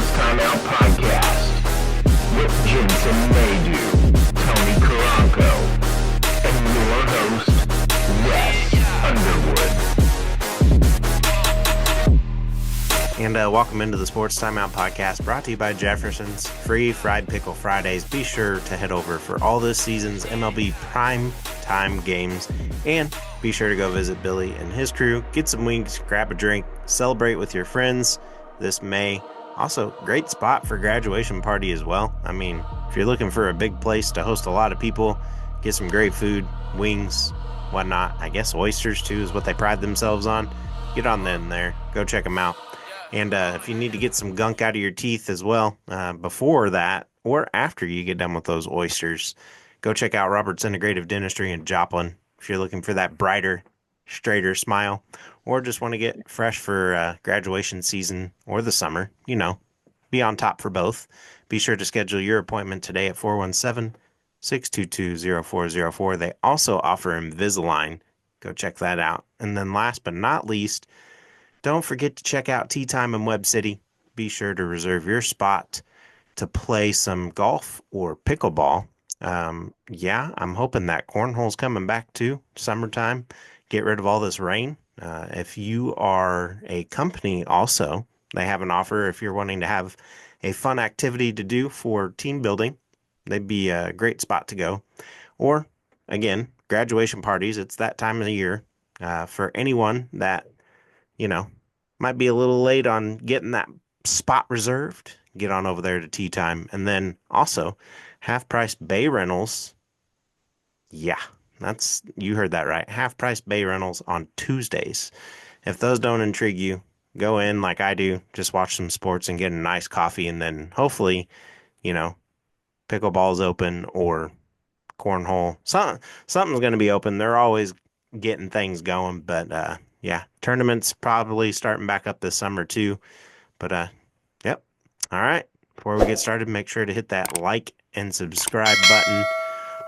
Sports Timeout Podcast with Jensen Maydew, Tony Caranco, and your host, Wes Underwood. And welcome into the Sports Timeout Podcast, brought to you by Jeffersons. Free Fried Pickle Fridays. Be sure to head over for all this season's MLB prime time games, and be sure to go visit Billy and his crew, get some wings, grab a drink, celebrate with your friends this May. Also, great spot for graduation party as well. I mean, if you're looking for a big place to host a lot of people, get some great food, wings, whatnot. I guess oysters too is what they pride themselves on. Get on in there. Go check them out. And if you need to get some gunk out of your teeth as well, before that or after you get done with those oysters, go check out Robert's Integrative Dentistry in Joplin if you're looking for that brighter, straighter smile, or just want to get fresh for graduation season or the summer. You know, be on top for both. Be sure to schedule your appointment today at 417-622-0404. They also offer Invisalign. Go check that out. And then last but not least, don't forget to check out TeeTime in Webb City. Be sure to reserve your spot to play some golf or pickleball. Yeah, I'm hoping that cornhole's coming back too. Summertime. Get rid of all this rain. If you are a company also, they have an offer if you're wanting to have a fun activity to do for team building. They'd be a great spot to go. Or, again, graduation parties. It's that time of the year for anyone that, you know, might be a little late on getting that spot reserved. Get on over there to TeeTime. And then also, half-price bay rentals. Yeah, you heard that right. Half-price bay rentals on Tuesdays. If those don't intrigue you, go in like I do. Just watch some sports and get a nice coffee. And then hopefully, you know, pickleball's open or cornhole. Something's going to be open. They're always getting things going. But, yeah, tournaments probably starting back up this summer too. But, yep. All right. Before we get started, make sure to hit that like and subscribe button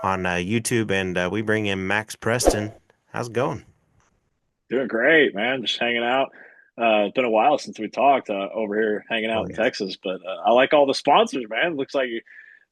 on YouTube, and we bring in Max Preston. How's it going? Doing great, man. Just hanging out. It's been a while since we talked over here hanging out in Texas, but I like all the sponsors, man. Looks like you're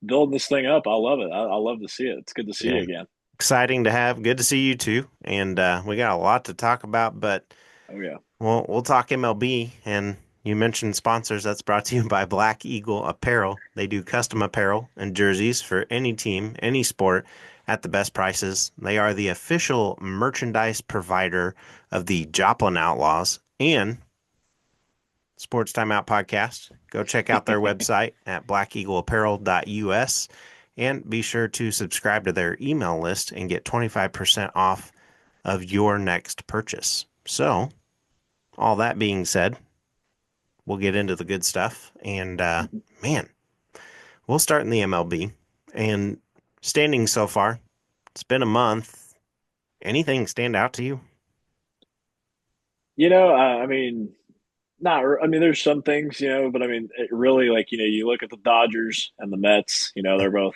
building this thing up. I love it. I love to see it. It's good to see you again. Exciting to have. Good to see you too. And we got a lot to talk about, but we'll talk MLB. And you mentioned sponsors. That's brought to you by Black Eagle Apparel. They do custom apparel and jerseys for any team, any sport, at the best prices. They are the official merchandise provider of the Joplin Outlaws and Sports Timeout Podcast. Go check out their website at blackeagleapparel.us and be sure to subscribe to their email list and get 25% off of your next purchase. So, all that being said, we'll get into the good stuff. And, man, we'll start in the MLB. And standings so far, it's been a month. Anything stand out to you? You know, I mean, there's some things, but I mean, it really, you look at the Dodgers and the Mets, they're both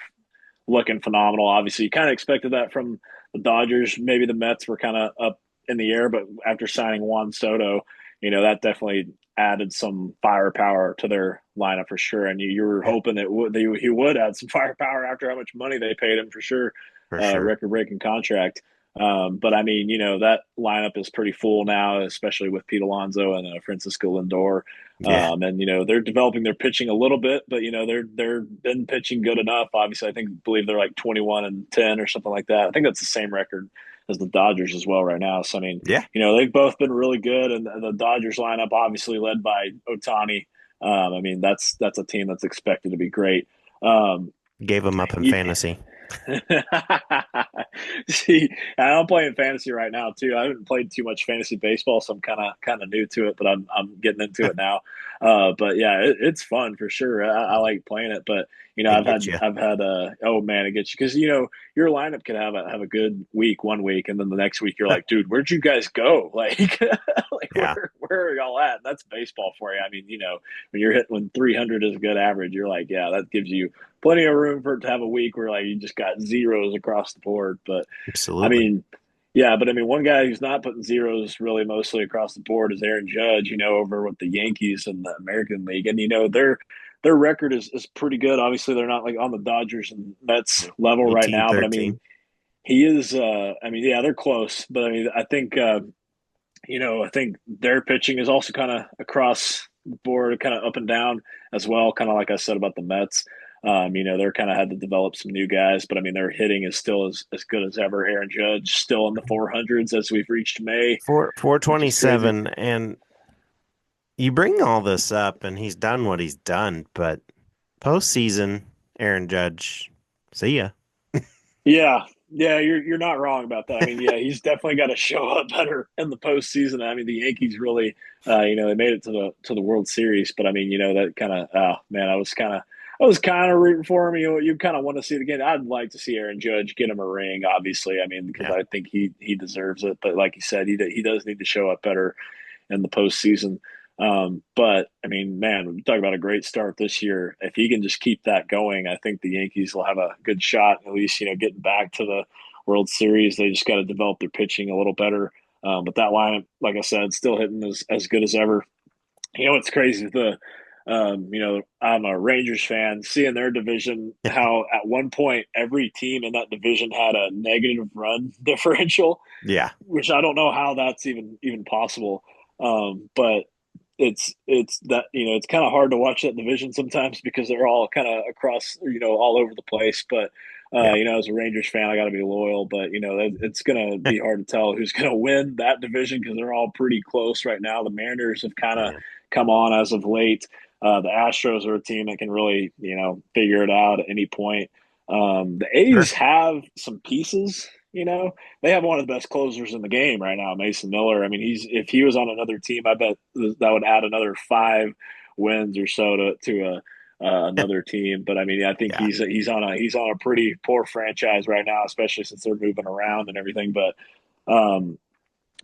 looking phenomenal. Obviously, you kind of expected that from the Dodgers. Maybe the Mets were kind of up in the air, but after signing Juan Soto, that definitely added some firepower to their lineup for sure. And you were hoping that he would add some firepower after how much money they paid him for sure. Record-breaking contract. But I mean, that lineup is pretty full now, especially with Pete Alonso and Francisco Lindor. And they're developing their pitching a little bit, but they're been pitching good enough. Obviously, believe they're like 21-10 or something like that. I think that's the same record as the Dodgers as well right now. So I mean, they've both been really good, and the Dodgers lineup obviously led by Ohtani. I mean, that's a team that's expected to be great. Gave them up in fantasy. See, I'm playing fantasy right now too. I haven't played too much fantasy baseball, so I'm kind of new to it, but I'm getting into it now. But yeah, it's fun for sure. I like playing it, but I've had oh man, it gets you because your lineup could have a good week one week, and then the next week you're like, dude, where'd you guys go? Where are y'all at? That's baseball for you. I mean, when 300 is a good average, you're like, yeah, that gives you plenty of room for it to have a week where you just got zeros across the board. But absolutely. I mean, Yeah, but I mean, one guy who's not putting zeros really mostly across the board is Aaron Judge, over with the Yankees and the American League. And their record is pretty good. Obviously, they're not like on the Dodgers and Mets level right 18, now, but I mean, 13. he is I mean, yeah, they're close, but I mean, I think I think their pitching is also kind of across the board, kind of up and down as well, kind of like I said about the Mets. They're kind of had to develop some new guys, but I mean, their hitting is still as good as ever. Aaron Judge still in the 400s as we've reached May, which is crazy. 427. And you bring all this up, and he's done what he's done, but postseason, Aaron Judge, see ya. Yeah, yeah, you're not wrong about that. I mean, yeah, he's definitely got to show up better in the postseason. I mean, the Yankees really, they made it to the World Series, but I mean, that kind of, oh man, I was kind of rooting for him. You kind of want to see it again. I'd like to see Aaron Judge get him a ring, obviously. I mean, because Yeah. I think he deserves it. But like you said, he does need to show up better in the postseason. But I mean, man, we talk about a great start this year. If he can just keep that going, I think the Yankees will have a good shot. At least getting back to the World Series. They just got to develop their pitching a little better. But that lineup, like I said, still hitting as good as ever. What's crazy? I'm a Rangers fan. Seeing their division, how at one point every team in that division had a negative run differential, Yeah. which I don't know how that's even possible. But it's that it's kind of hard to watch that division sometimes because they're all kind of across all over the place. But Yeah. as a Rangers fan, I got to be loyal. But it's gonna be hard to tell who's gonna win that division because they're all pretty close right now. The Mariners have kind of Yeah. come on as of late. The Astros are a team that can really figure it out at any point. The A's Sure. have some pieces. They have one of the best closers in the game right now, Mason Miller. I mean, if he was on another team, I bet that would add another 5 wins or so to another team. But I mean, I think Yeah. he's on a pretty poor franchise right now, especially since they're moving around and everything. But um,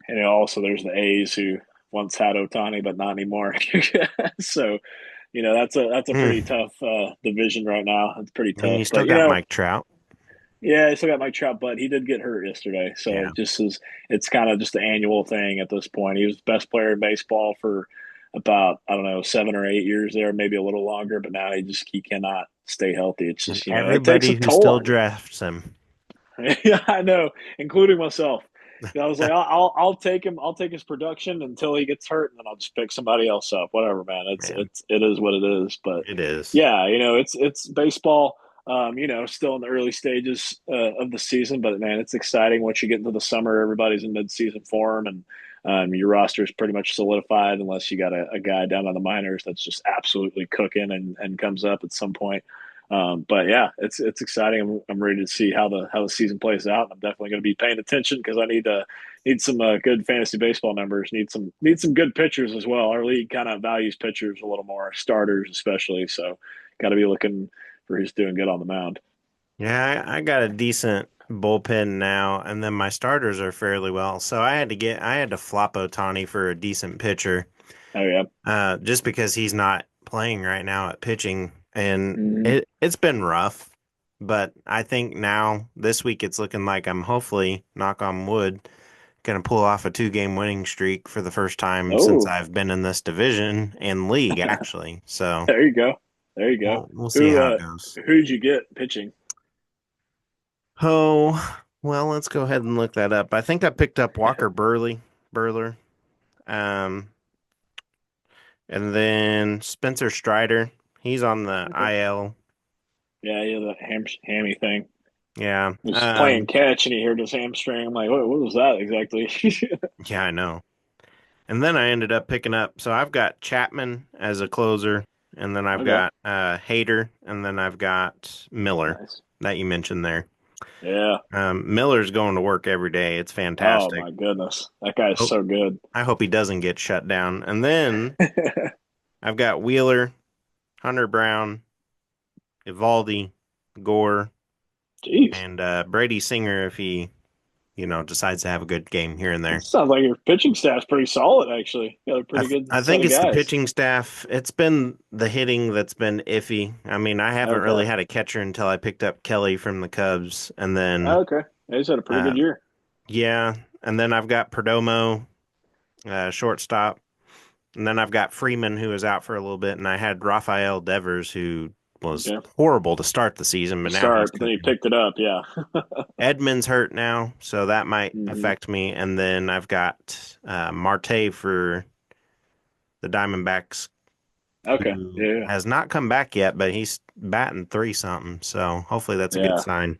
also there's the A's who once had Otani, but not anymore. So that's a pretty Hmm. tough division right now. It's pretty And tough, you still but got Mike Trout. yeah, I still got Mike Trout, but he did get hurt yesterday. So Yeah. it's kind of just an annual thing at this point. He was the best player in baseball for about, I don't know, 7 or 8 years there, maybe a little longer, but now he cannot stay healthy. It's And just, it takes a everybody who toll still on you. drafts him. Yeah, I know, including myself. I was like, I'll take him. I'll take his production until he gets hurt, and then I'll just pick somebody else up. Whatever, man. Man, It is what it is. But it is. yeah, it's baseball. Still in the early stages of the season, but man, it's exciting once you get into the summer. Everybody's in mid-season form, and your roster is pretty much solidified, unless you got a guy down on the minors that's just absolutely cooking and comes up at some point. But yeah, it's exciting. I'm ready to see how the season plays out. I'm definitely going to be paying attention because I need some good fantasy baseball numbers. Need some good pitchers as well. Our league kind of values pitchers a little more, starters especially. So got to be looking for who's doing good on the mound. Yeah, I got a decent bullpen now, and then my starters are fairly well. So I had to flop Otani for a decent pitcher, Oh yeah. just because he's not playing right now at pitching, and Mhm. it's been rough. But I think now this week it's looking like I'm hopefully, knock on wood, gonna pull off a 2-game winning streak for the first time since Oh, I've been in this division and league, actually. So there you go. There you go. we'll see Who how it goes. who'd you get pitching? Oh, well, let's go ahead and look that up. I think I picked up Walker Burler, um, and then Spencer Strider. He's on the Okay. IL. Yeah, yeah, the hammy thing. Yeah. He was playing catch and he hurt his hamstring. I'm like, what was that exactly? Yeah, I know. And then I ended up picking up. So I've got Chapman as a closer, and then I've Okay. got Hader, and then I've got Miller Nice. that you mentioned there. Yeah. Miller's going to work every day. It's Oh fantastic. my goodness. That guy is Hope, so good. I hope he doesn't get shut down. And then I've got Wheeler, Hunter Brown, Evaldi, Gore, Jeez. and Brady Singer if he, decides to have a good game here and It there. sounds like your pitching staff's pretty solid, actually. You got a pretty good I set think of it's the guys. pitching staff. It's been the hitting that's been iffy. I mean, I haven't Okay. really had a catcher until I picked up Kelly from the Cubs, and then Okay. Yeah, he's had a pretty good um, year. Yeah, and then I've got Perdomo, shortstop, and then I've got Freeman, who is out for a little bit, and I had Rafael Devers, who was Yeah, horrible to start the season, to but now he's start, but then he cooking. picked it up. Yeah. Edmonds hurt now, so that might Hmm. affect me. And then I've got Marte for the Diamondbacks, Okay. who Yeah. has not come back yet, but he's batting 3 something. So hopefully that's a good Yeah. sign.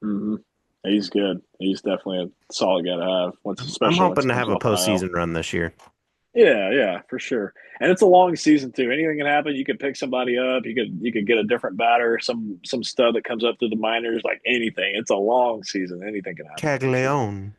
Hmm. He's good. He's definitely a solid guy to have, I'm especially once hoping he to comes have a off an IL. postseason run this year. Yeah, yeah, for sure. And it's a long season too. Anything can happen. You could pick somebody up. You could get a different batter, some stud that comes up through the minors, like anything. It's a long season. Anything can happen for sure. Caglione.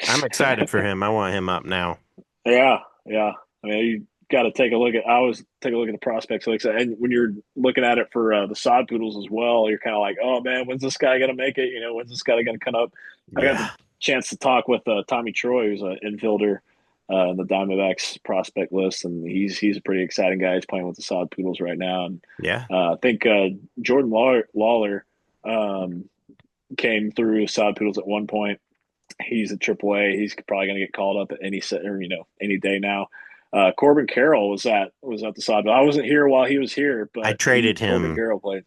I'm excited for him. I want him up now. Yeah, yeah. I mean, you got to take a look at. I always take a look at the prospects, like I said, and when you're looking at it for the sod poodles as well, you're kind of like, oh man, when's this guy gonna make it? When's this guy gonna come up? I got the Yeah. chance to talk with Tommy Troy, who's an infielder in the Diamondbacks prospect list, and he's a pretty exciting guy. He's playing with the sod poodles right now, and Yeah. I think Jordan Lawler um, came through sod poodles at one point. He's at AAA. He's probably going to get called up at any set or any day now. Corbin Carroll was at the side, but I wasn't here while he was here. I But traded Corbin him. Carroll played.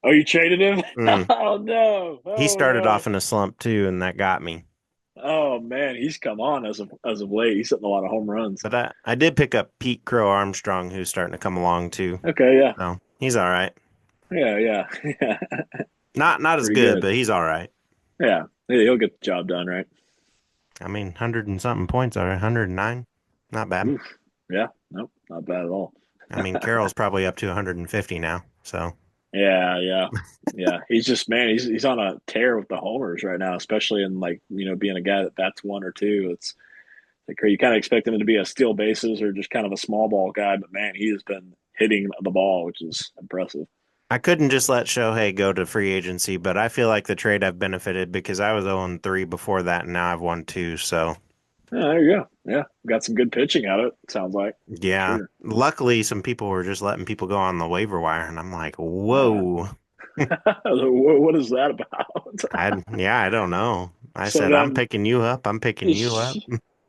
Oh, you traded him? Mm. Oh no! He Oh started no! off in a slump too, and that got me. Oh man, he's come on as of late. He's hitting a lot of home runs. But I did pick up Pete Crow Armstrong, who's starting to come along too. Okay, yeah, So he's all right. yeah, yeah, yeah. Not as Pretty good, good. but he's all right. Yeah, he'll get the job done, right? I mean, 100 and something points are 109. Not bad. Oof. Yeah, nope, not bad at all. I mean, Carroll's probably up to 150 now. So, Yeah, yeah, yeah. He's just man. He's on a tear with the homers right now, especially in like being a guy that bats one or two. It's like you kind of expect him to be a steal bases or just kind of a small ball guy, but man, he has been hitting the ball, which is impressive. I couldn't just let Shohei go to free agency, but I feel like the trade I've benefited because I was 0-3 before that, and now I've won two. So, Yeah, there you go. Yeah, got some good pitching out of it. Sounds like for yeah. sure. Luckily, some people were just letting people go on the waiver wire, and I'm like, Uh, whoa. what is that about? I don't know. I said, I'm Sometimes, picking you up. I'm picking you up.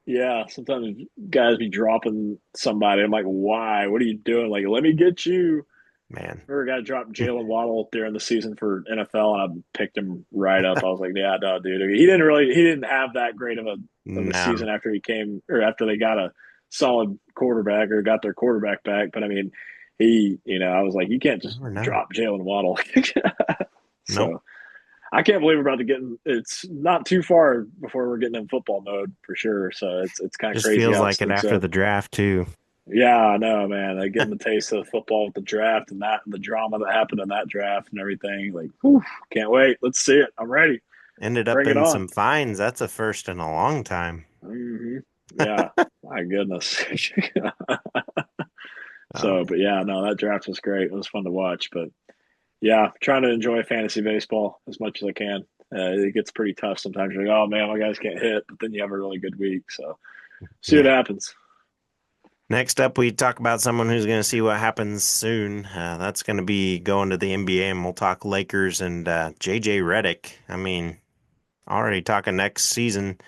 yeah, sometimes guys be dropping somebody. I'm like, why? What are you doing? Like, let me get you. Man, Remember, a guy dropped Jalen Waddle during the season for NFL, and I picked him right up. I was like, "Yeah, no, dude, he didn't have that great of a no, season after he came or after they got a solid quarterback or got their quarterback back." But I mean, I was like, you can't just never know. drop Jalen Waddle. Nope. So I can't believe we're about to get in. It's not too far before we're getting in football mode for sure. So it's kind of Just crazy feels how it like it sneaks after up. the draft, too. Yeah, I know, man. Like getting the taste of football with the draft and that and the drama that happened in that draft and everything. Like, whew, can't wait. Let's see it. I'm ready. Ended up Bring it in on. some fines. That's a first in a long time. Yeah. My goodness. So, Um, but yeah, no, that draft was great. It was fun to watch. But yeah, trying to enjoy fantasy baseball as much as I can. It gets pretty tough sometimes. You're like, oh man, my guys can't hit, but then you have a really good week. So, see what yeah. happens. Next up, we talk about someone who's going to see what happens soon. That's going to be going to the NBA, and we'll talk Lakers and JJ Redick. I mean, already talking next season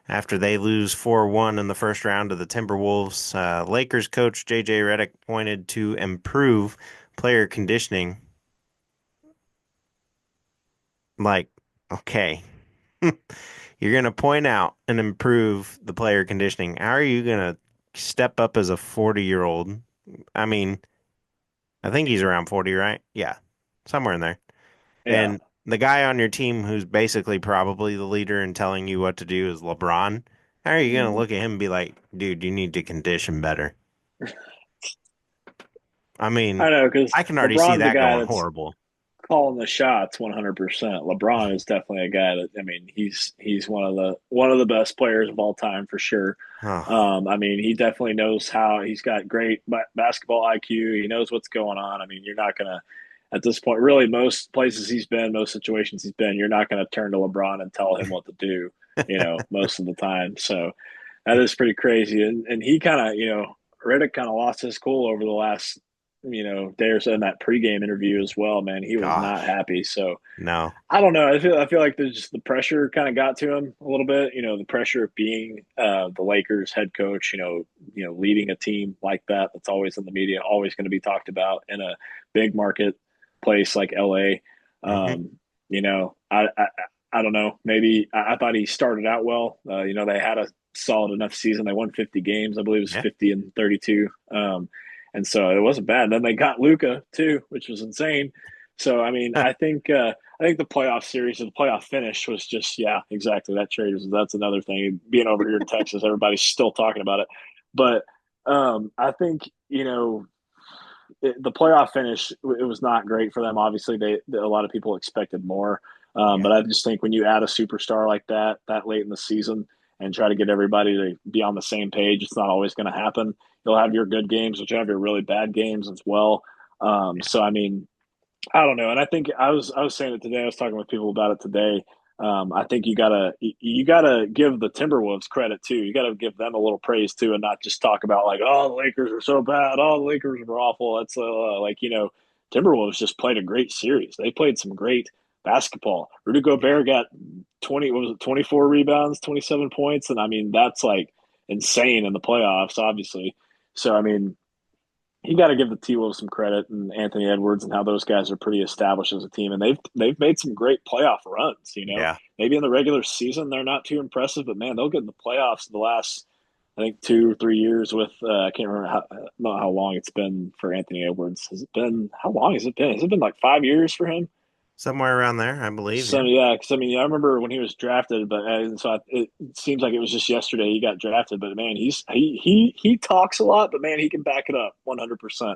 after they lose 4-1 in the first round of the Timberwolves. Lakers coach JJ Redick pointed to improve player conditioning. Like, okay. You're going to point out and improve the player conditioning. How are you going to step up as a 40-year-old? I mean, I think he's around 40, right? Yeah, somewhere in there. Yeah. And the guy on your team who's basically probably the leader and telling you what to do is LeBron. How are you going to Mhm. look at him and be like, dude, you need to condition better? I mean, I know because I can already see LeBron's a that guy going that's horrible. calling the shots 100%. LeBron is definitely a guy that I mean, he's one of the best players of all time for sure. Oh, I mean, he definitely knows how he's got great basketball IQ. He knows what's going on. I mean, you're not going to at this point, really most places he's been, most situations he's been, you're not going to turn to LeBron and tell him what to do, most of the time. So that is pretty crazy. And he kind of, Riddick kind of lost his cool over the last day or so in that pregame interview as well, man, he was not Gosh, happy. So no. I don't know. I feel like there's just the pressure kind of got to him a little bit. The pressure of being the Lakers head coach. Leading a team like that that's always in the media, always going to be talked about in a big market place like LA. Hmm. I don't know. Maybe I thought he started out well. They had a solid enough season. They won 50 games. I believe it was Yeah. 50 and 32. And so it wasn't bad. Then they got Luca too, which was insane. So I mean, I think the playoff series, the playoff finish was just, yeah, exactly. That trade that's another thing. Being over here in Texas, everybody's still talking about it. But I think, the playoff finish, it was not great for them. Obviously, a lot of people expected more. Yeah. But I just think when you add a superstar like that late in the season and try to get everybody to be on the same page, it's not always going to happen. You'll have your good games, but you have your really bad games as well. So I mean, I don't know, and I think I was saying it today. I was talking with people about it today. I think you gotta give the Timberwolves credit too. You gotta give them a little praise too, and not just talk about like, oh, the Lakers are so bad, oh, the Lakers are awful. It's like Timberwolves just played a great series. They played some great basketball. Rudy Yeah. Gobert got 20, what was it, 24 rebounds, 27 points, and I mean that's like insane in the playoffs, obviously. So I mean, you got to give the T-Wolves some credit and Anthony Edwards and how those guys are pretty established as a team, and they've made some great playoff runs. Yeah. Maybe in the regular season they're not too impressive, but man, they'll get in the playoffs the last I think 2 or 3 years with I can't remember not how long it's been for Anthony Edwards. Has it been how long has it been? Has it been like 5 years for him? Somewhere around there, I believe. So Yeah. yeah, because I mean, I remember when he was drafted, but it seems like it was just yesterday he got drafted. But man, he talks a lot, but man, he can back it up 100%.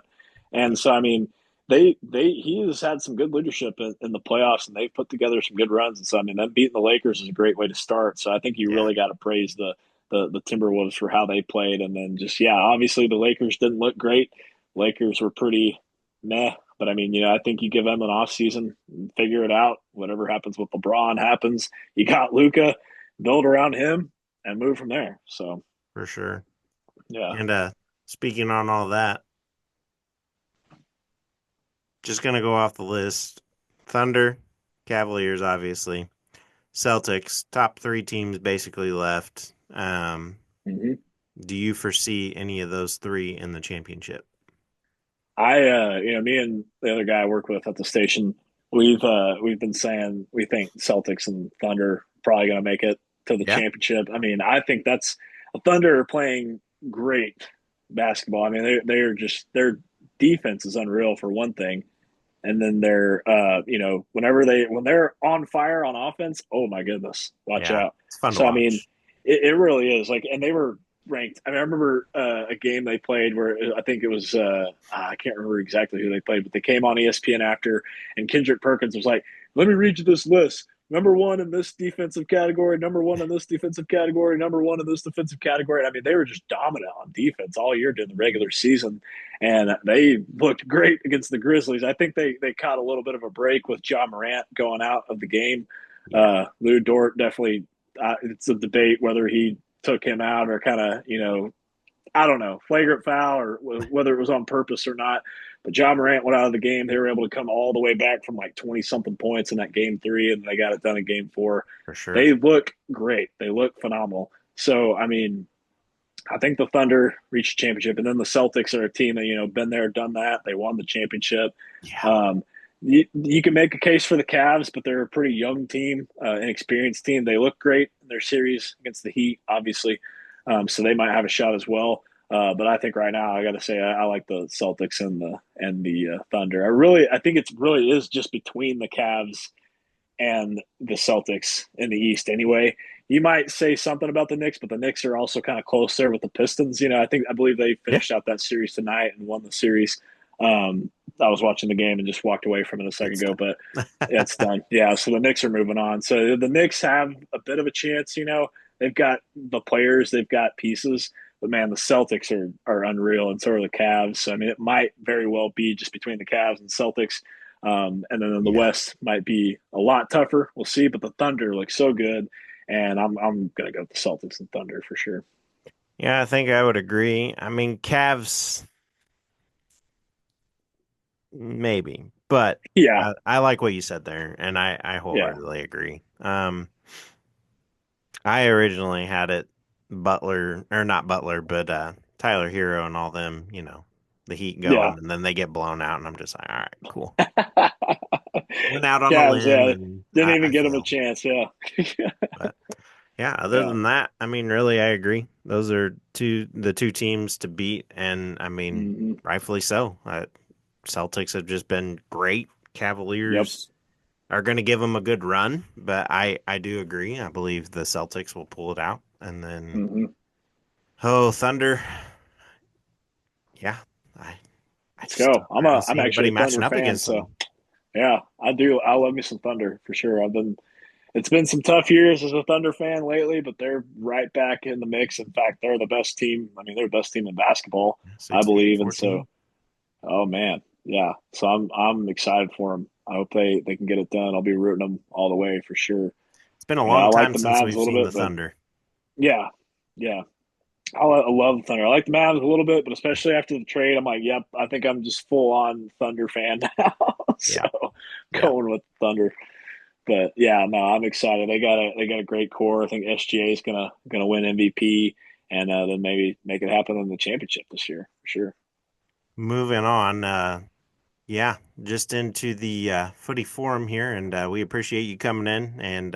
And so I mean, he has had some good leadership in the playoffs, and they've put together some good runs. And so I mean, them beating the Lakers is a great way to start. So I think you Yeah. really got to praise the Timberwolves for how they played, and then just yeah, obviously the Lakers didn't look great. Lakers were pretty meh. But I mean, I think you give them an off season, figure it out. Whatever happens with LeBron happens. You got Luca, build around him, and move from there. So For sure. yeah. And speaking on all that, just gonna go off the list. Thunder, Cavaliers, obviously. Celtics, top three teams basically left. hmm Do you foresee any of those three in the championship? Me and the other guy I work with at the station, we've been saying we think Celtics and Thunder probably going to make it to the Yeah. championship. I mean, I think that's the Thunder are playing great basketball. I mean, they're just their defense is unreal for one thing. And then when they're on fire on offense, oh my goodness, watch Yeah. out. It's fun to So I mean, watch. it really is like, and they were ranked. I mean, I remember a game they played where I think it was I can't remember exactly who they played, but they came on ESPN after, and Kendrick Perkins was like, "Let me read you this list. Number one in this defensive category, number one in this defensive category, number one in this defensive category." I mean, they were just dominant on defense all year during the regular season, and they looked great against the Grizzlies. I think they caught a little bit of a break with John Morant going out of the game. Yeah. Lou Dort definitely. It's a debate whether he took him out or kind of I don't know, flagrant foul or whether it was on purpose or not. But John Morant went out of the game. They were able to come all the way back from like 20 something points in that game three, and they got it done in game four. For sure. They look great. They look phenomenal. So, I mean, I think the Thunder reached a championship, and then the Celtics are a team that been there, done that. They won the championship. Yeah. Um, you can make a case for the Cavs, but they're a pretty young team, inexperienced team. They look great in their series against the Heat, obviously, so they might have a shot as well. But I think right now I got to say I like the Celtics and the Thunder. I think it really is just between the Cavs and the Celtics in the East anyway. You might say something about the Knicks, but the Knicks are also kind of close there with the Pistons. I believe they Yeah. finished out that series tonight and won the series. I was watching the game and just walked away from it a second It's ago, done. but it's done. Yeah, so the Knicks are moving on. So the Knicks have a bit of a chance. They've got the players, they've got pieces, but man, the Celtics are unreal, and so are the Cavs. So I mean, it might very well be just between the Cavs and Celtics. And then in the Yeah. West might be a lot tougher. We'll see. But the Thunder look so good, and I'm gonna go with the Celtics and Thunder for sure. Yeah, I think I would agree. I mean, Cavs, maybe, but Yeah, I like what you said there, and I yeah, wholeheartedly agree. I originally had it Butler, or not Butler, but Tyler Hero and all them, the Heat yeah. going, and then they get blown out, and I'm just like, all right, cool. Went out on a Cavs, limb, yeah, and didn't I even get him a failed. chance. Yeah, But yeah, other yeah. than that, I mean, really, I agree. Those are the two teams to beat, and I mean, Hmm. rightfully so. Celtics have just been great. Yep. Cavaliers are going to give them a good run, but I do agree. I believe the Celtics will pull it out, and then Hmm. Thunder. Yeah, I I Let's just go. I don't I'm see actually anybody a matching Thunder up fan, against so them. yeah, I do. I love me some Thunder for sure. It's been some tough years as a Thunder fan lately, but they're right back in the mix. In fact, they're the best team. I mean, they're the best team in basketball, I 16, believe. And so, 14. oh man, yeah. So I'm excited for them. I hope they can get it done. I'll be rooting them all the way for sure. It's been a I long like time the since Mavs a we've little seen the bit, but Thunder. yeah, yeah. I love the Thunder. I like the Mavs a little bit, but especially after the trade, I'm like, yep, I think I'm just full on Thunder fan now. So Yeah, yeah. going with Thunder. But yeah, no, I'm excited. They got a great core. I think SGA is gonna win MVP and then maybe make it happen in the championship this year for sure. Moving on. Yeah, just into the Footy Forum here, and we appreciate you coming in, and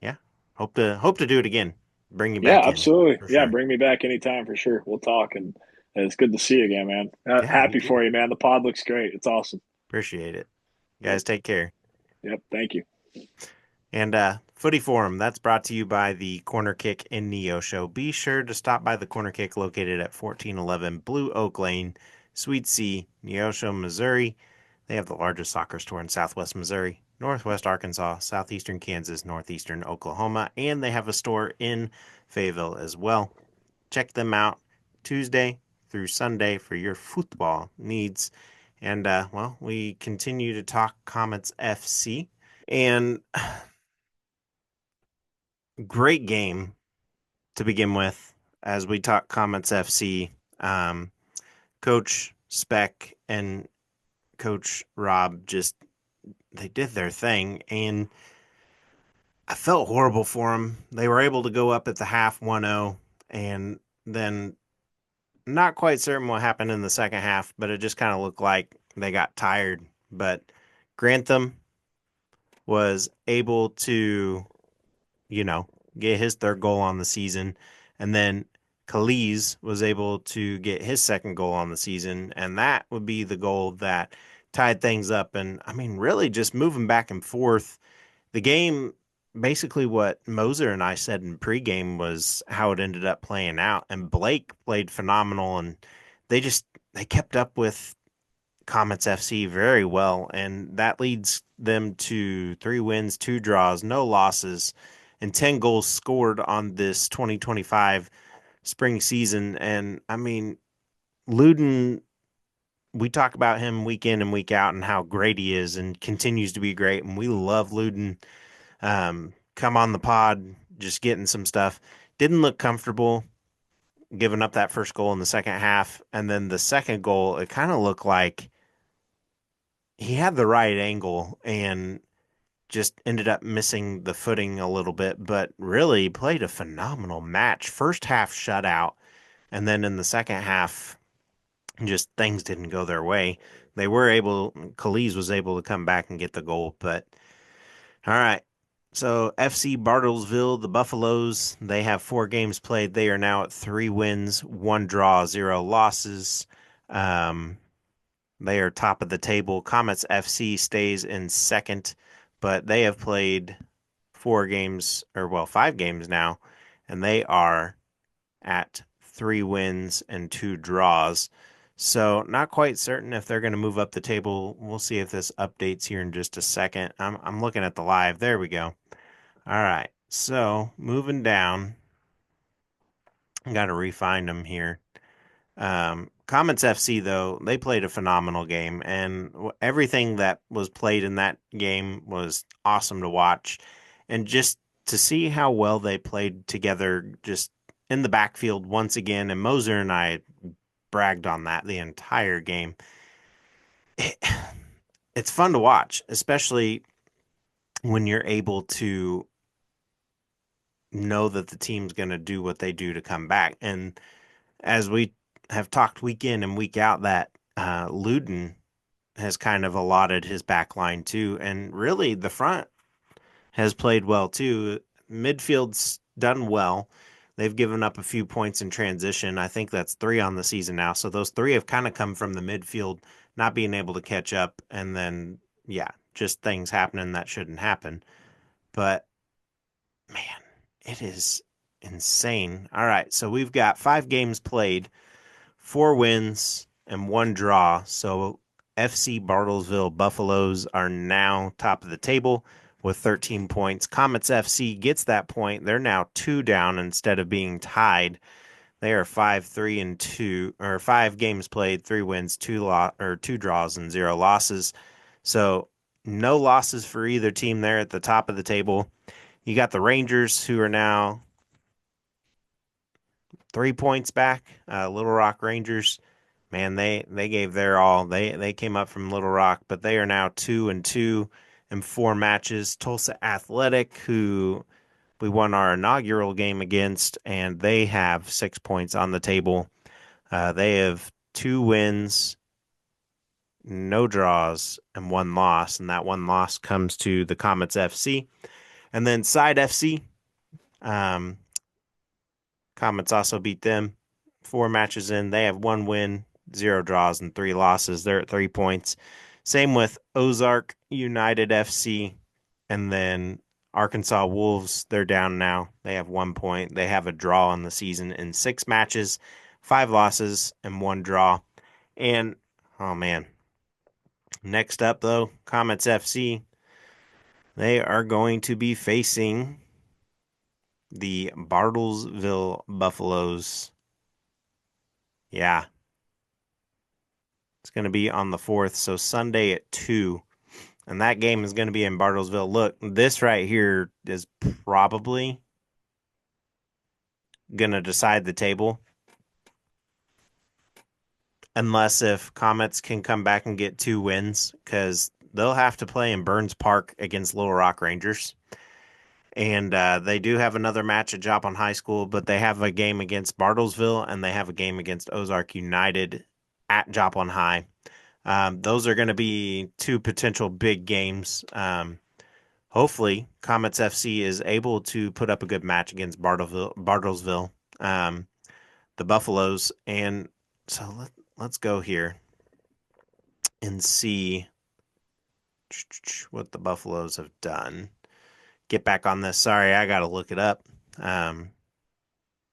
yeah, hope to do it again. Bring you Yeah, back in absolutely. for Yeah, sure. bring me back anytime for sure. We'll talk, and it's good to see you again, man. Yeah, you Happy too. for you, man. The pod looks great. It's awesome. Appreciate it. Yep. Guys, take care. Yep. Thank you. And Footy Forum, that's brought to you by the Corner Kick and Neo Show. Be sure to stop by the Corner Kick located at 1411 Blue Oak Lane, Suite C, Neosho, Missouri. They have the largest soccer store in southwest Missouri, northwest Arkansas, southeastern Kansas, northeastern Oklahoma, and they have a store in Fayetteville as well. Check them out Tuesday through Sunday for your football needs. And, well, we continue to talk Comets FC. And great game to begin with as we talk Comets FC. Um, Coach Speck and Coach Rob just they did their thing, and I felt horrible for them. They were able to go up at the half 1-0, and then not quite certain what happened in the second half, but it just kind of looked like they got tired. But Grantham was able to you know, get his third goal on the season. And then Khalid was able to get his second goal on the season. And that would be the goal that tied things up. And I mean, really just moving back and forth. The game, basically, what Moser and I said in pregame was how it ended up playing out. And Blake played phenomenal. And they kept up with Comets FC very well, and that leads them to 3 wins, 2 draws, no losses, and 10 goals scored on this 2025 spring season. And I mean, Luden, we talk about him week in and week out and how great he is and continues to be great. And we love Luden. Come on the pod, just getting some stuff. Didn't look comfortable giving up that first goal in the second half. And then the second goal, it kind of looked like he had the right angle and just ended up missing the footing a little bit, but really played a phenomenal match. First half shutout, and then in the second half, just things didn't go their way. Khalid was able to come back and get the goal, but all right. So FC Bartlesville, the Buffaloes, they have 4 games played. They are now at 3 wins, 1 draw, 0 losses. Um, They are top of the table. Comets FC stays in second, but they have played 4 games, or well, 5 games now, and they are at 3 wins and 2 draws. So not quite certain if they're going to move up the table. We'll see if this updates here in just a second. I'm looking at the live. There we go. All right. So moving down, I got to refine them here. Comets FC, though, they played a phenomenal game, and everything that was played in that game was awesome to watch. And just to see how well they played together, just in the backfield once again. And Moser and I bragged on that the entire game. it, it's fun to watch, especially when you're able to know that the team's going to do what they do to come back. And as we have talked week in and week out, that Luden has kind of allotted his back line too. And really, the front has played well too. Midfield's done well. They've given up a few points in transition. I think that's 3 on the season now. So those 3 have kind of come from the midfield not being able to catch up. And then, yeah, just things happening that shouldn't happen. But man, it is insane. All right. So we've got 5 games played, 4 wins, and 1 draw. So FC Bartlesville Buffaloes are now top of the table with 13 points. Comets FC gets that point. They're now 2 down instead of being tied. They are 5-3-2, or 5 games played, 3 wins, 2 draws, and 0 losses. So no losses for either team there at the top of the table. You got the Rangers, who are now 3 points back. Little Rock Rangers, man, they gave their all. They came up from Little Rock, but they are now 2-2 in 4 matches. Tulsa Athletic, who we won our inaugural game against, and they have 6 points on the table. They have 2 wins, no draws, and 1 loss, and that 1 loss comes to the Comets FC. And then Side FC, Comets also beat them 4 matches in. They have 1 win, 0 draws, and 3 losses. They're at 3 points. Same with Ozark United FC. And then Arkansas Wolves, they're down now. They have 1 point. They have a draw on the season in 6 matches, 5 losses, and 1 draw. And, oh man. Next up, though, Comets FC. They are going to be facing the Bartlesville Buffaloes. Yeah. It's going to be on the 4th, so Sunday at 2. And that game is going to be in Bartlesville. Look, this right here is probably going to decide the table. Unless if Comets can come back and get 2 wins, because they'll have to play in Burns Park against Little Rock Rangers. And they do have another match at Joplin High School, but they have a game against Bartlesville, and they have a game against Ozark United at Joplin High. Those are going to be 2 potential big games. Hopefully, Comets FC is able to put up a good match against Bartlesville, the Buffaloes. And so let's go here and see what the Buffaloes have done. Get back on this. Sorry, I got to look it up.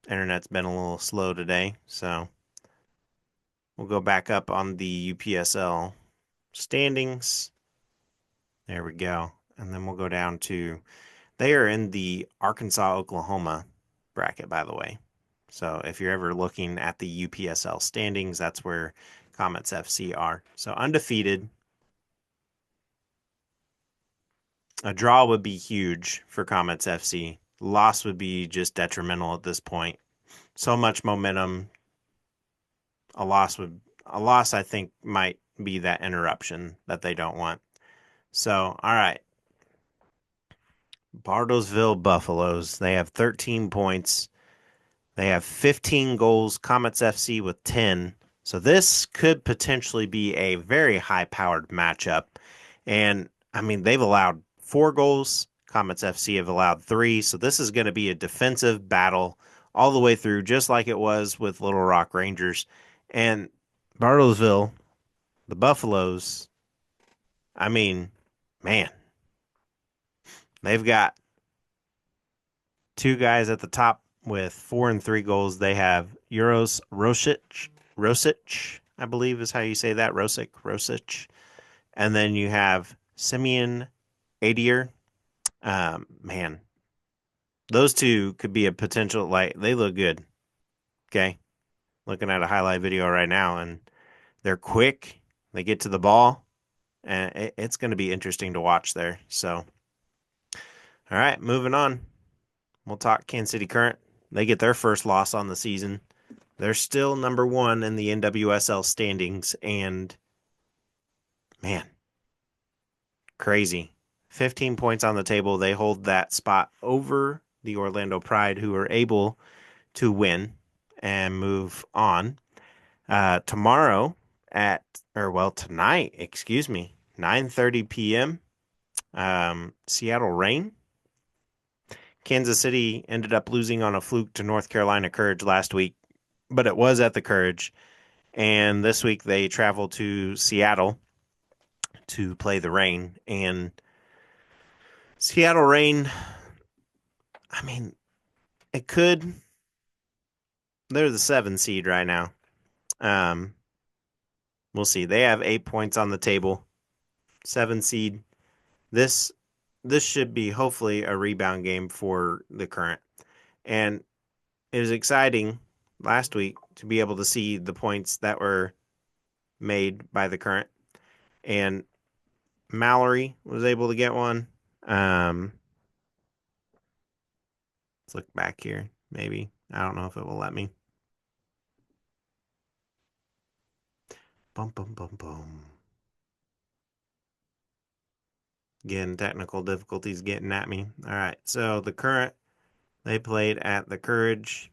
Internet's been a little slow today, so we'll go back up on the UPSL standings. There we go. And then we'll go down to, they are in the Arkansas-Oklahoma bracket, by the way. So if you're ever looking at the UPSL standings, that's where Comets FC are. So undefeated. A draw would be huge for Comets FC. Loss would be just detrimental at this point. So much momentum. A loss, I think, might be that interruption that they don't want. So, all right. Bartlesville Buffaloes. They have 13 points. They have 15 goals. Comets FC with 10. So this could potentially be a very high-powered matchup. And, I mean, they've allowed 4 goals. Comets FC have allowed 3. So this is going to be a defensive battle all the way through, just like it was with Little Rock Rangers. And Bartlesville, the Buffaloes, I mean, man, they've got 2 guys at the top with 4 and 3 goals. They have Euros Rosic, I believe is how you say that, Rosic. And then you have Simeon Adier. Man, those 2 could be a potential, like, they look good. Okay. Looking at a highlight video right now, and they're quick. They get to the ball, and it's going to be interesting to watch there. So, all right, moving on. We'll talk Kansas City Current. They get their first loss on the season. They're still number 1 in the NWSL standings, and Man, crazy. 15 points on the table. They hold that spot over the Orlando Pride, who are able to win and move on. Tomorrow tonight, 9:30 p.m. Seattle Reign. Kansas City ended up losing on a fluke to North Carolina Courage last week, but it was at the Courage. And this week they travel to Seattle to play the Reign. And Seattle Reign, I mean, it could. They're the 7 seed right now. We'll see. They have 8 points on the table. 7 seed. This should be hopefully a rebound game for the Current. And it was exciting last week to be able to see the points that were made by the Current. And Mallory was able to get one. Let's look back here, maybe. I don't know if it will let me. Bum, bum, bum, bum. Again, technical difficulties getting at me. All right, so the Current, they played at the Courage.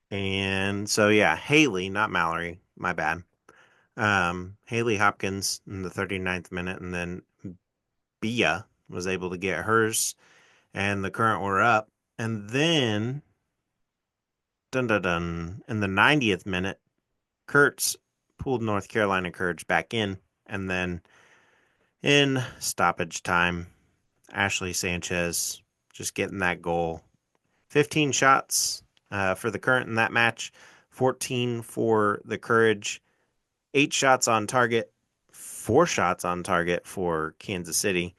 And so, yeah, Haley, not Mallory, my bad. Haley Hopkins in the 39th minute, and then Bia was able to get hers, and the Current were up. And then, in the 90th minute, Kurtz pulled North Carolina Courage back in, and then in stoppage time, Ashley Sanchez just getting that goal. 15 shots for the Current in that match, 14 for the Courage, 8 shots on target, 4 shots on target for Kansas City.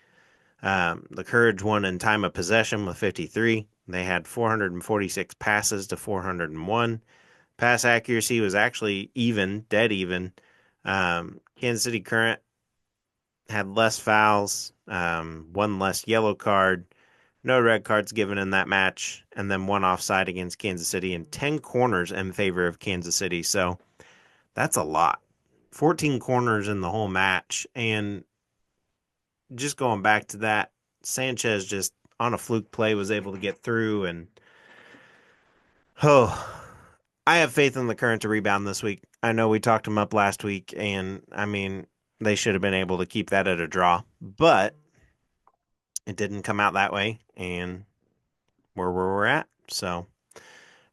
The Courage won in time of possession with 53. They had 446 passes to 401. Pass accuracy was actually even, dead even. Kansas City Current had less fouls, one less yellow card, no red cards given in that match, and then 1 offside against Kansas City and 10 corners in favor of Kansas City. So that's a lot. 14 corners in the whole match. And just going back to that, Sanchez just on a fluke play was able to get through. And I have faith in the Current to rebound this week. I know we talked them up last week, and I mean, they should have been able to keep that at a draw, but it didn't come out that way, and where we're at. So, all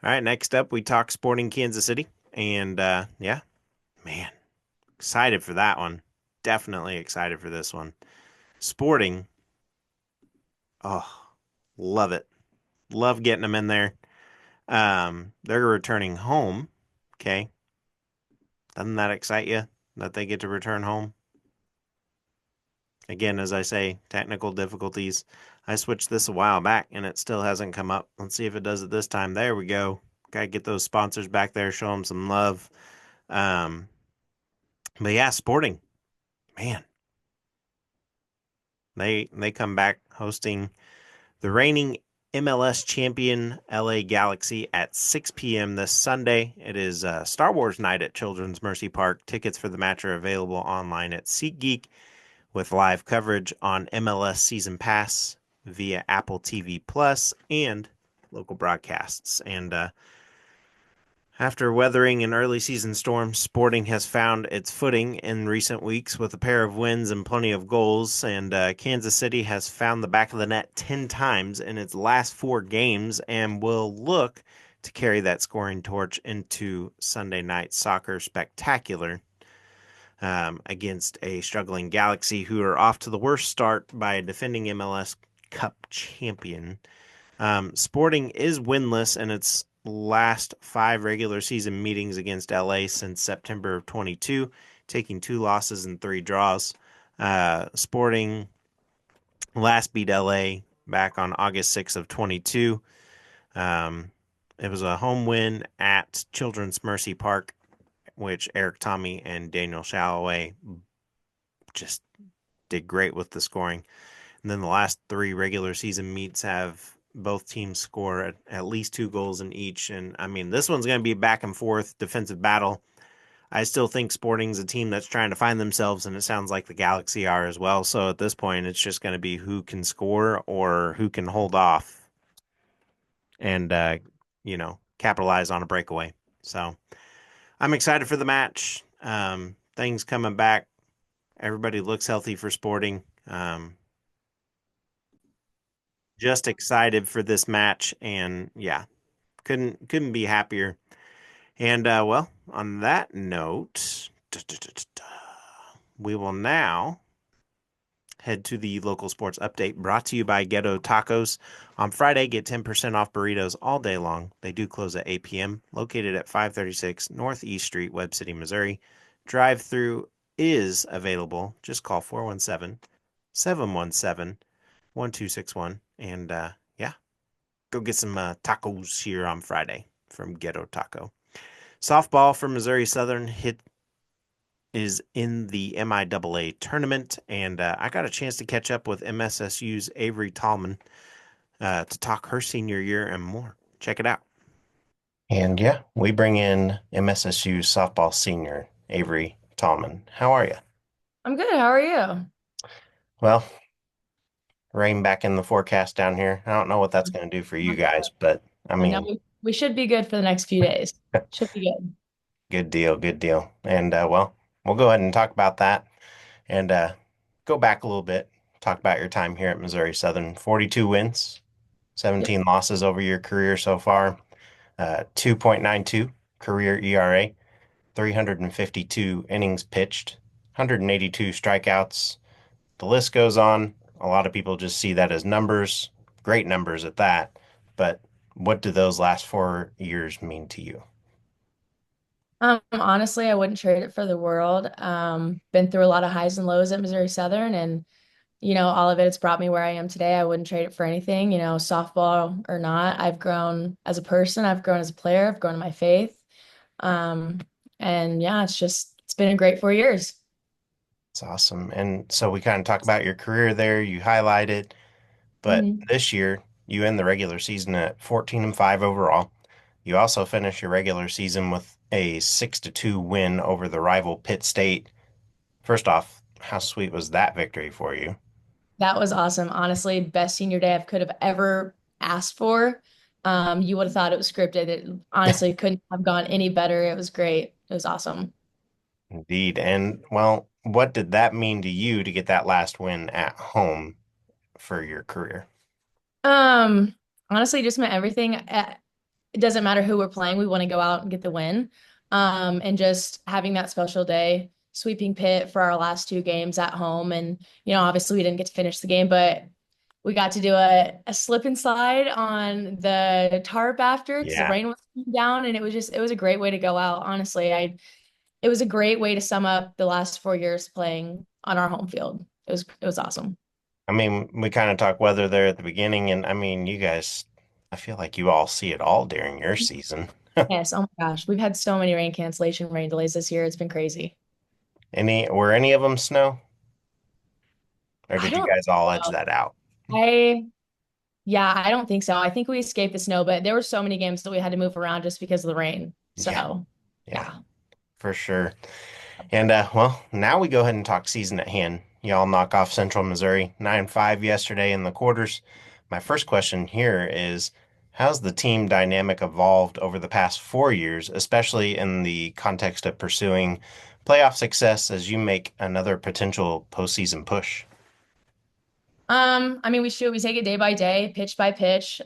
right, next up, we talk Sporting Kansas City, and yeah, man, excited for that one. Definitely excited for this one. Sporting, oh, love it. Love getting them in there. They're returning home. Okay. Doesn't that excite you that they get to return home? Again, as I say, technical difficulties. I switched this a while back and it still hasn't come up. Let's see if it does it this time. There we go. Got to get those sponsors back there, show them some love. But yeah, Sporting, man, they come back hosting the reigning MLS champion LA Galaxy at 6 p.m. this Sunday. It is Star Wars night at Children's Mercy Park. Tickets for the match are available online at SeatGeek with live coverage on MLS Season Pass via Apple TV Plus and local broadcasts. And after weathering an early season storm, Sporting has found its footing in recent weeks with a pair of wins and plenty of goals. And Kansas City has found the back of the net 10 times in its last 4 games and will look to carry that scoring torch into Sunday night soccer spectacular against a struggling Galaxy who are off to the worst start by a defending MLS Cup champion. Sporting is winless in its last 5 regular season meetings against LA since September of 22, taking 2 losses and 3 draws. Sporting last beat LA back on August 6th of 22. It was a home win at Children's Mercy Park, which Eric Tommy and Daniel Shalloway just did great with the scoring. And then the last 3 regular season meets have both teams score at least 2 goals in each. And I mean, this one's going to be a back and forth defensive battle. I still think Sporting's a team that's trying to find themselves, and it sounds like the Galaxy are as well. So at this point, it's just going to be who can score or who can hold off and capitalize on a breakaway. So I'm excited for the match. Things coming back. Everybody looks healthy for Sporting. Just excited for this match, and yeah, couldn't be happier. And well, on that note, we will now head to the local sports update brought to you by Ghetto Tacos. On Friday, get 10% off burritos all day long. They do close at 8 p.m. Located at 536 Northeast Street, Webb City, Missouri. Drive through is available. Just call 417 717 1261. And yeah, go get some tacos here on Friday from Ghetto Taco. Softball for Missouri Southern is in the MIAA tournament, and I got a chance to catch up with MSSU's Avery Tallman to talk her senior year and more. Check it out. And yeah, we bring in MSSU softball senior Avery Tallman. How are you? I'm good. How are you? Well, rain back in the forecast down here. I don't know what that's going to do for you guys, but I I know mean, we should be good for the next few days. Should be good. good deal, good deal. And well, we'll go ahead and talk about that and go back a little bit. Talk about your time here at Missouri Southern. 42 wins, 17 Yep. losses over your career so far, 2.92 career ERA, 352 innings pitched, 182 strikeouts. The list goes on. A lot of people just see that as numbers, great numbers at that. But what do those last 4 years mean to you? Honestly, I wouldn't trade it for the world. Been through a lot of highs and lows at Missouri Southern, and all of it's brought me where I am today. I wouldn't trade it for anything, softball or not. I've grown as a person, I've grown as a player, I've grown in my faith. Um, and yeah, it's been a great 4 years. It's awesome. And so we kind of talk about your career there. You highlight it, but Mhm. this year you end the regular season at 14-5 overall. You also finish your regular season with a 6-2 win over the rival Pitt State. First off, how sweet was that victory for you? That was awesome. Honestly, best senior day I could have ever asked for. You would have thought it was scripted. It honestly couldn't have gone any better. It was great. It was awesome. Indeed. And well, what did that mean to you to get that last win at home for your career? Um, Honestly, it just meant everything. It doesn't matter who we're playing. We want to go out and get the win. And just having that special day, sweeping Pitt for our last two games at home. And, obviously we didn't get to finish the game, but we got to do a slip and slide on the tarp after because the Yeah. rain was coming down, and it was a great way to go out. Honestly, it was a great way to sum up the last 4 years playing on our home field. It was awesome. I mean, we kind of talked weather there at the beginning, and I mean, you guys, I feel like you all see it all during your season. Yes. Oh my gosh, we've had so many rain cancellation, rain delays this year. It's been crazy. Were any of them snow, or I did you don't guys all edge know. that out? I Yeah, I don't think so. I think we escaped the snow, but there were so many games that we had to move around just because of the rain. Yeah, So, yeah, yeah. for sure. And well, now we go ahead and talk season at hand. Y'all knock off Central Missouri 9-5 yesterday in the quarters. My first question here is, how's the team dynamic evolved over the past 4 years, especially in the context of pursuing playoff success as you make another potential postseason push? I mean, we take it day by day, pitch by pitch.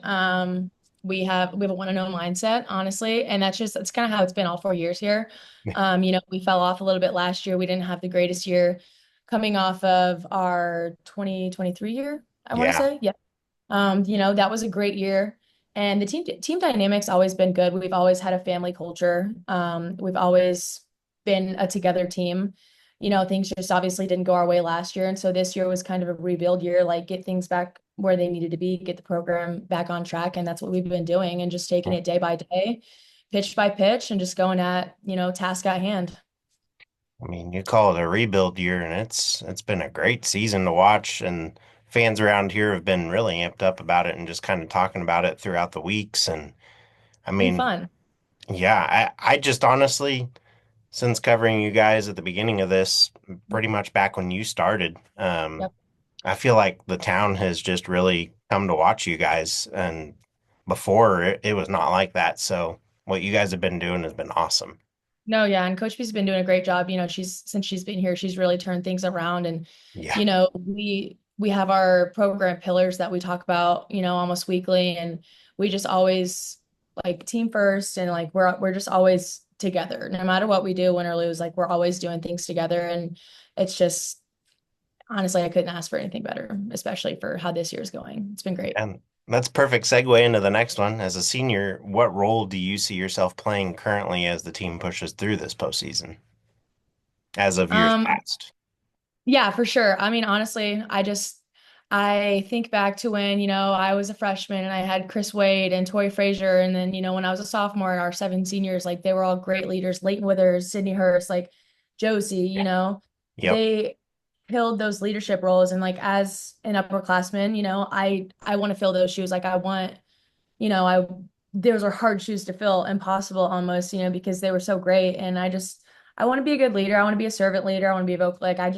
We have a want to know mindset, honestly, and that's kind of how it's been all 4 years here. We fell off a little bit last year. We didn't have the greatest year coming off of our 2023 year, I want to Yeah, say. Yeah. That was a great year. And the team dynamics always been good. We've always had a family culture. We've always been a together team. Things just obviously didn't go our way last year. And so this year was kind of a rebuild year, like get things back where they needed to be, get the program back on track. And that's what we've been doing and just taking it day by day, pitch by pitch, and just going at, task at hand. I mean, you call it a rebuild year, and it's been a great season to watch, and fans around here have been really amped up about it and just kind of talking about it throughout the weeks. And I Been mean, fun. yeah, I just honestly, since covering you guys at the beginning of this, pretty much back when you started, Yep. I feel like the town has just really come to watch you guys. And before it was not like that. So what you guys have been doing has been awesome. No, yeah, and Coach B's been doing a great job. Since she's been here, she's really turned things around. And Yeah. we have our program pillars that we talk about, almost weekly, and we just always like team first, and like we're just always together, no matter what we do, win or lose. Like we're always doing things together, and it's just honestly, I couldn't ask for anything better, especially for how this year's going. It's been great. And that's perfect segue into the next one. As a senior, what role do you see yourself playing currently as the team pushes through this postseason, as of years Um, past? Yeah, for sure. I mean, honestly, I think back to when, I was a freshman and I had Chris Wade and Tori Frazier. And then, when I was a sophomore and our seven seniors, like they were all great leaders, Leighton Withers, Sydney Hurst, like Josie, Yep. they filled those leadership roles. And like as an upperclassman, I want to fill those shoes. Like I want, I those are hard shoes to fill, impossible almost, because they were so great. And I want to be a good leader. I want to be a servant leader. I want to be a vocal. Like I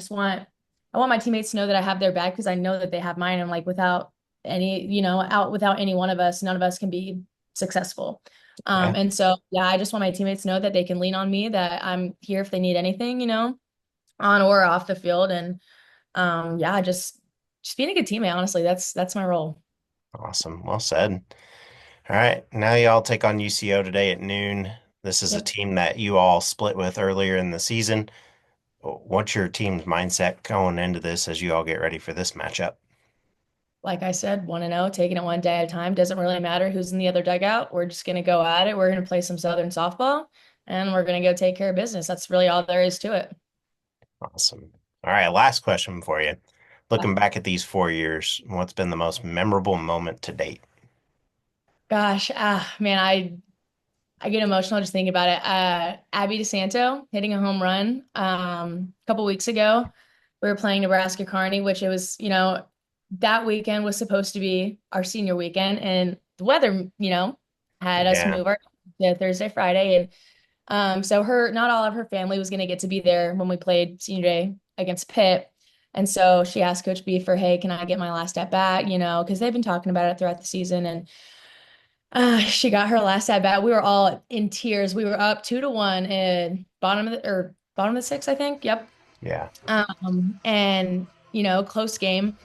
want my teammates to know that I have their back because I know that they have mine. And like without any one of us, none of us can be successful. Yeah. And so yeah, I just want my teammates to know that they can lean on me, that I'm here if they need anything, on or off the field. And yeah, just being a good teammate, honestly, that's my role. Awesome. Well said. All right. Now y'all take on UCO today at noon. This is a Yep. team that you all split with earlier in the season. What's your team's mindset going into this as you all get ready for this matchup? Like I said, 1-0, taking it one day at a time. Doesn't really matter who's in the other dugout. We're just going to go at it. We're going to play some Southern softball and we're going to go take care of business. That's really all there is to it. Awesome. All right. Last question for you. Yeah. Looking back at these 4 years, what's been the most memorable moment to date? Gosh, man, I get emotional just thinking about it. Abby DeSanto hitting a home run a couple weeks ago. We were playing Nebraska Kearney, which it was, that weekend was supposed to be our senior weekend, and the weather, had us Yeah. move our to Thursday, Friday, and so not all of her family was going to get to be there when we played senior day against Pitt. And so she asked Coach B for, hey, can I get my last at bat? Because they've been talking about it throughout the season. And she got her last at bat. We were all in tears. We were up 2-1 and bottom of the sixth, I think. Yep. Yeah. And close game.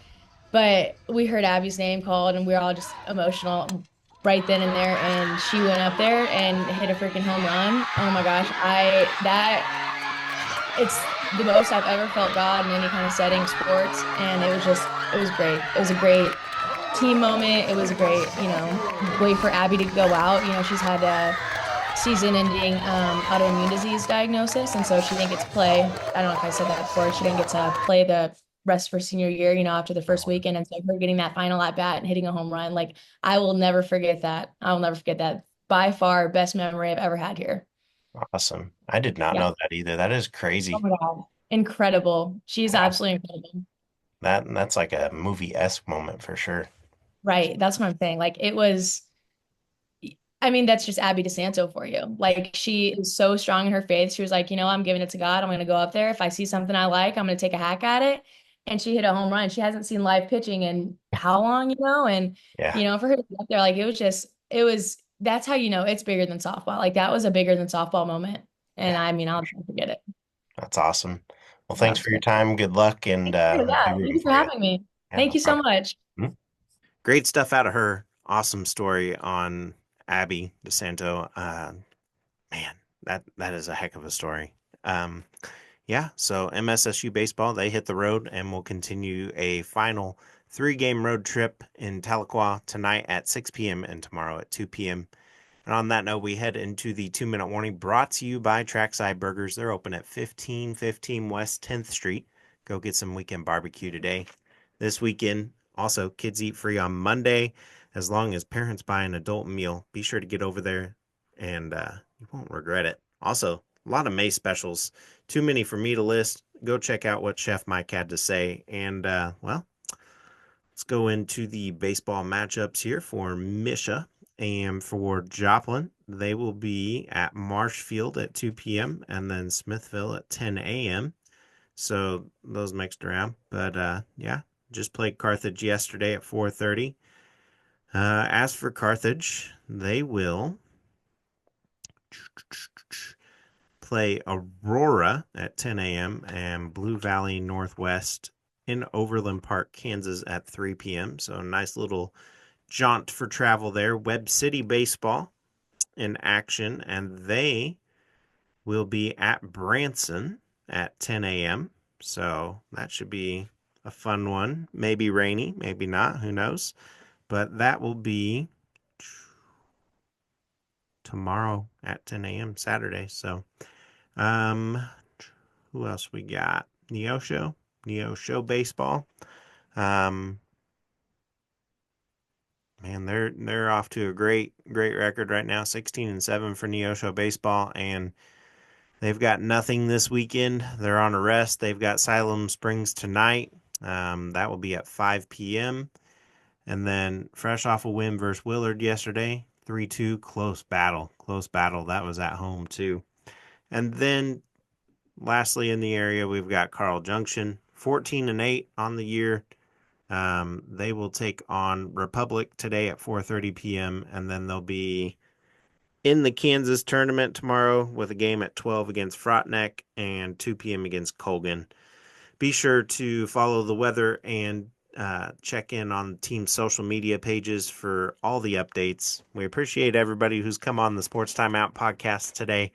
But we heard Abby's name called and we were all just emotional right then and there. And she went up there and hit a freaking home run. Oh my gosh. It's the most I've ever felt God in any kind of setting, sports. And it was great. It was a great team moment. It was a great, way for Abby to go out. She's had a season-ending autoimmune disease diagnosis, and so she didn't get to play. I don't know if I said that before. She didn't get to play the rest of her senior year, after the first weekend. And so her getting that final at bat and hitting a home run, like I will never forget that. I will never forget that. By far, best memory I've ever had here. Awesome. I did not Yeah. know that either. That is Oh crazy. my God. Incredible. She's Wow. absolutely incredible. That's like a movie-esque moment for sure. Right. That's what I'm saying. Like it was. I mean, that's just Abby DeSanto for you. Like she is so strong in her faith. She was like, I'm giving it to God. I'm going to go up there. If I see something I like, I'm going to take a hack at it. And she hit a home run. She hasn't seen live pitching in how long, And, Yeah. for her to be up there, like that's how it's bigger than softball. Like that was a bigger than softball moment. And Yeah. I mean, I'll never forget it. That's awesome. Well, thanks Yeah. for your time. Good luck, and Thank you. we'll be Yeah. Thank rooting you for for you. having me. Yeah, Thank no you so problem. much. Mhm. Great stuff out of her. Awesome story on Abby DeSanto. Man, that is a heck of a story. Um, yeah, so MSSU baseball, they hit the road and will continue a final 3-game road trip in Tahlequah tonight at 6 p.m. and tomorrow at 2 p.m. And on that note, we head into the 2-minute warning brought to you by Trackside Burgers. They're open at 1515 West 10th Street. Go get some weekend barbecue today. This weekend, also, kids eat free on Monday as long as parents buy an adult meal. Be sure to get over there and you won't regret it. Also, a lot of May specials. Too many for me to list. Go check out what Chef Mike had to say. And, well, let's go into the baseball matchups here for Misha and for Joplin. they will be at Marshfield at 2 p.m. and then Smithville at 10 a.m. So those mixed around. But yeah, just played Carthage yesterday at 4:30. As for Carthage, they will play Aurora at 10 a.m. and Blue Valley Northwest in Overland Park, Kansas at 3 p.m. So a nice little jaunt for travel there. Webb City Baseball in action, and they will be at Branson at 10 a.m. So that should be a fun one. Maybe rainy, maybe not, who knows? But that will be tomorrow at 10 a.m. Saturday. So, who else we got? Neosho Baseball. Man, they're off to a great record right now, 16-7 for Neosho Baseball, and they've got nothing this weekend. They're on a rest. They've got Siloam Springs tonight. That will be at 5 p.m. And then fresh off a win versus Willard yesterday, 3-2, close battle. That was at home too. And then lastly in the area, we've got Carl Junction, 14-8 on the year. They will take on Republic today at 4:30 p.m. and then they'll be in the Kansas tournament tomorrow with a game at 12 against Frontenac and 2 p.m. against Colgan. Be sure to follow the weather and check in on the team's social media pages for all the updates. We appreciate everybody who's come on the Sports Timeout podcast today.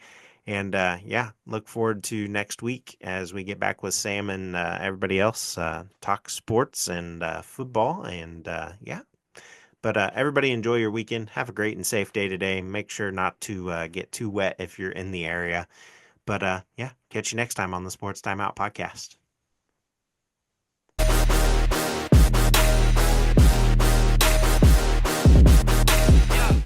And yeah, look forward to next week as we get back with Sam and everybody else, talk sports and football. And yeah. But everybody enjoy your weekend. Have a great and safe day today. Make sure not to get too wet if you're in the area. But yeah, catch you next time on the Sports Timeout podcast.